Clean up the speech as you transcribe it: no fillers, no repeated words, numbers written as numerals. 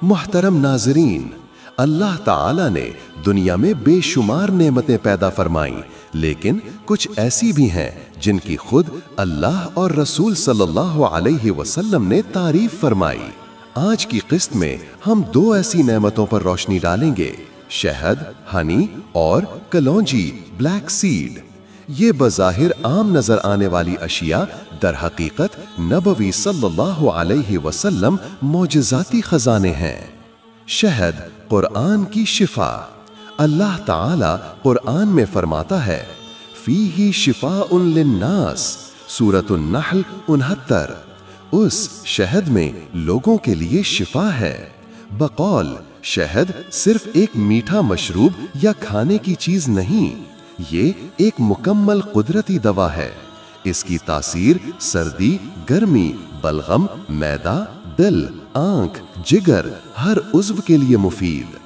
محترم ناظرین، اللہ تعالیٰ نے دنیا میں بے شمار نعمتیں پیدا فرمائیں، لیکن کچھ ایسی بھی ہیں جن کی خود اللہ اور رسول صلی اللہ علیہ وسلم نے تعریف فرمائی۔ آج کی قسط میں ہم دو ایسی نعمتوں پر روشنی ڈالیں گے: شہد، ہنی، اور کلونجی، بلیک سیڈ۔ یہ بظاہر عام نظر آنے والی اشیاء در حقیقت نبوی صلی اللہ علیہ وسلم معجزاتی خزانے ہیں۔ شہد قرآن کی شفا۔ اللہ تعالی قرآن میں فرماتا ہے: فیہ شفاء للناس، سورۃ النحل 69۔ اس شہد میں لوگوں کے لیے شفا ہے۔ بقول شہد صرف ایک میٹھا مشروب یا کھانے کی چیز نہیں، یہ ایک مکمل قدرتی دوا ہے۔ اس کی تاثیر سردی، گرمی، بلغم، معدہ، دل، آنکھ، جگر، ہر عضو کے لیے مفید۔